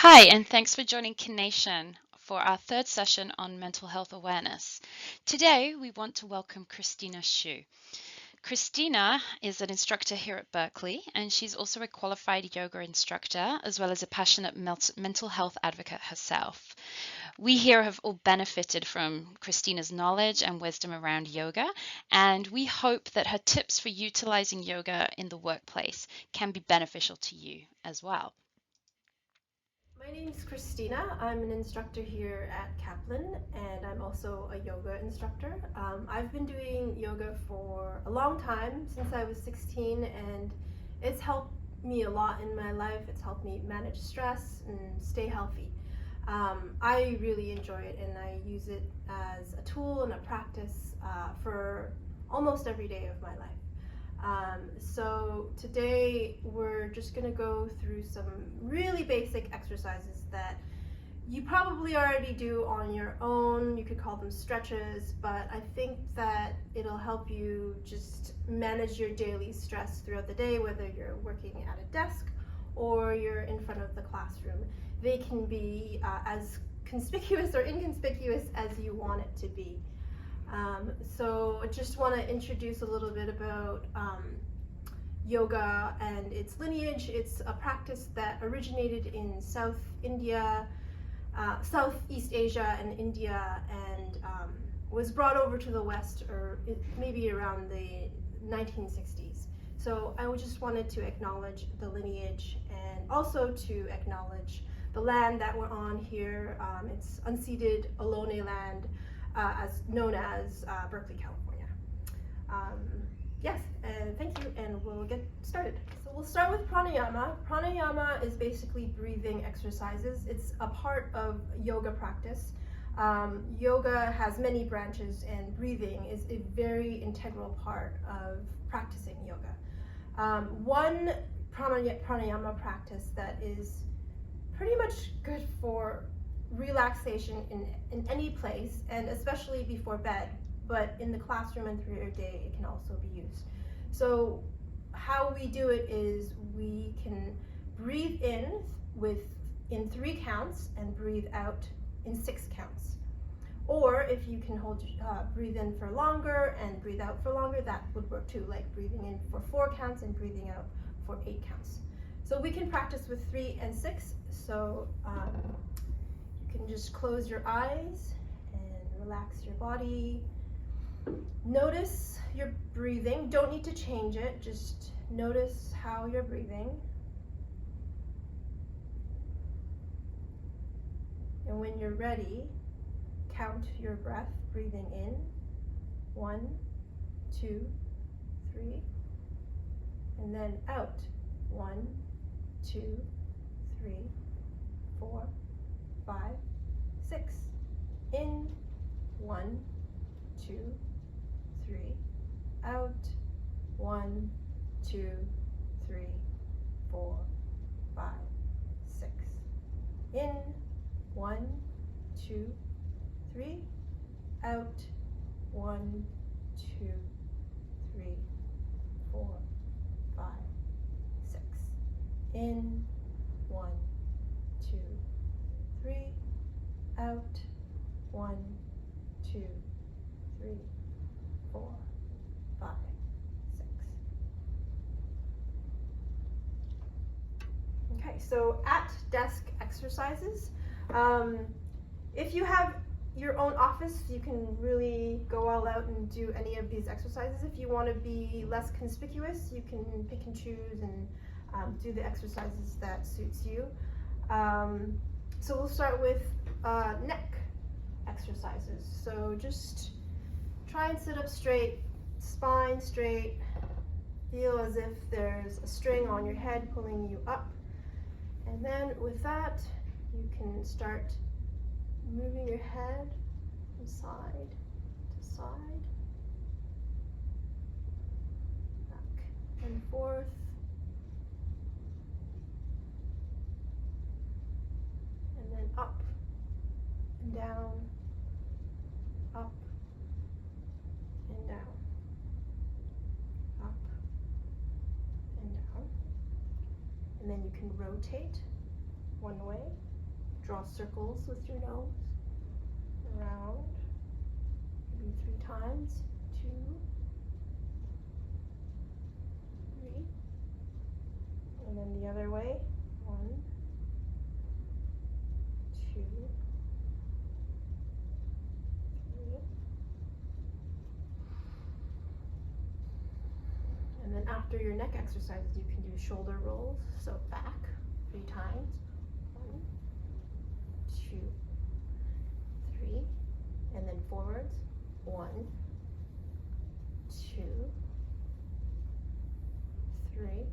Hi, and thanks for joining KINATION for our third session on mental health awareness. Today, we want to welcome Christina Hsu. Christina is an instructor here at Berkeley, and she's also a qualified yoga instructor, as well as a passionate mental health advocate herself. We here have all benefited from Christina's knowledge and wisdom around yoga, and we hope that her tips for utilizing yoga in the workplace can be beneficial to you as well. My name is Christina. I'm an instructor here at Kaplan, and I'm also a yoga instructor. I've been doing yoga for a long time, since I was 16, and it's helped me a lot in my life. It's helped me manage stress and stay healthy. I really enjoy it, and I use it as a tool and a practice for almost every day of my life. So today we're just going to go through some really basic exercises that you probably already do on your own. You could call them stretches, but I think that it'll help you just manage your daily stress throughout the day, whether you're working at a desk or you're in front of the classroom. They can be as conspicuous or inconspicuous as you want it to be. So I just want to introduce a little bit about yoga and its lineage. It's a practice that originated in Southeast Asia and India, and was brought over to the West, or maybe around the 1960s. So I just wanted to acknowledge the lineage and also to acknowledge the land that we're on here. It's unceded Ohlone land, as known as Berkeley, California. Yes, and thank you, and we'll get started. So we'll start with pranayama. Pranayama is basically breathing exercises. It's a part of yoga practice. Yoga has many branches, and breathing is a very integral part of practicing yoga. One pranayama practice that is pretty much good for relaxation in any place, and especially before bed, but in the classroom and through your day it can also be used. So how we do it is we can breathe in in 3 counts and breathe out in 6 counts. Or if you can breathe in for longer and breathe out for longer, that would work too, like breathing in for 4 counts and breathing out for 8 counts. So we can practice with 3 and 6. So you can just close your eyes and relax your body. Notice your breathing. Don't need to change it, just notice how you're breathing. And when you're ready, count your breath, breathing in. 1, 2, 3. And then out. 1, 2, 3, 4, 5, 6. In. 1, 2, 3. Out. 1, 2, 3, 4, 5, 6. In. 1, 2, 3. Out. 1, 2, 3, 4, 5, 6. In. 1, 2, 3. Out. 1, 2, 3, 4, 5, 6. Okay, so at desk exercises. If you have your own office, you can really go all out and do any of these exercises. If you want to be less conspicuous, you can pick and choose and do the exercises that suits you. So we'll start with neck exercises. So just try and sit up straight, spine straight. Feel as if there's a string on your head pulling you up. And then with that, you can start moving your head from side to side, back and forth. And then up and down, up and down, up and down. And then you can rotate one way draw circles with your nose around, maybe 3 times. 2, 3, and then the other way. 1, 2, 3. And then after your neck exercises, you can do shoulder rolls. So back 3 times. 1, 2, 3, and then forwards. 1, 2, 3.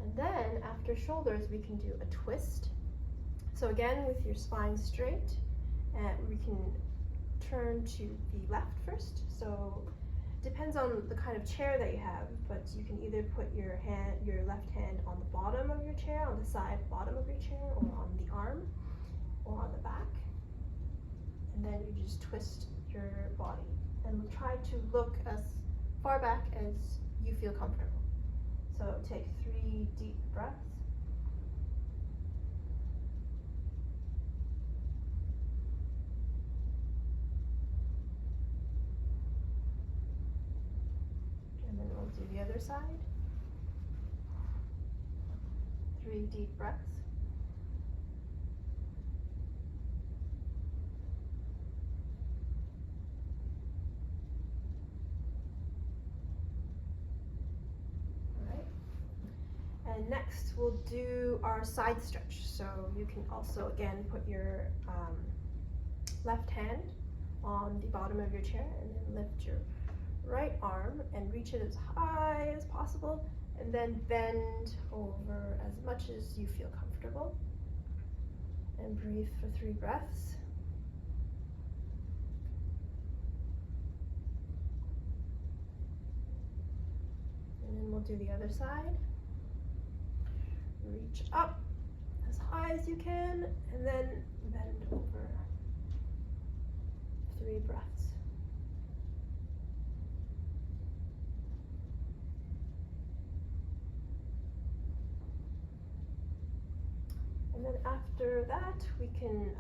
And then after shoulders, we can do a twist. So again, with your spine straight, and we can turn to the left first. So depends on the kind of chair that you have, but you can either put your left hand on the bottom of your chair, on the side bottom of your chair, or on the arm, or on the back. And then you just twist your body and try to look as far back as you feel comfortable. So take 3 deep breaths. And then we'll do the other side. 3 deep breaths. And next we'll do our side stretch. So you can also again put your left hand on the bottom of your chair and then lift your right arm and reach it as high as possible, and then bend over as much as you feel comfortable. And breathe for 3 breaths. And then we'll do the other side. Reach up as high as you can, and then bend over. 3 breaths. And then after that, we can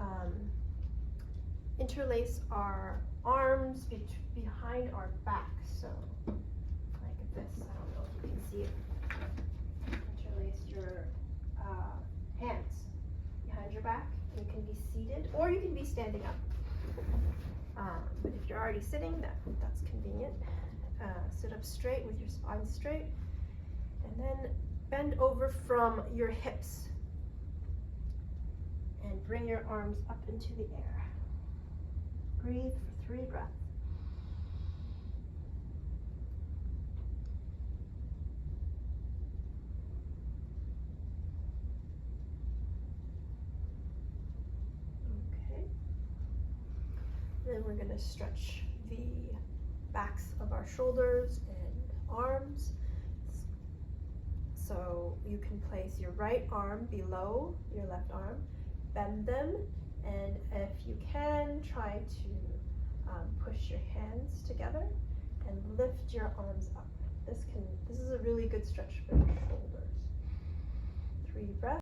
interlace our arms behind our back. So like this, I don't know if you can see it. Interlace your hands behind your back. You can be seated or you can be standing up. But if you're already sitting, that's convenient. Sit up straight with your spine straight, and then bend over from your hips and bring your arms up into the air. Breathe for 3 breaths. Then we're going to stretch the backs of our shoulders and arms. So you can place your right arm below your left arm, bend them, and if you can, try to push your hands together and lift your arms up. This is a really good stretch for your shoulders. 3 breaths.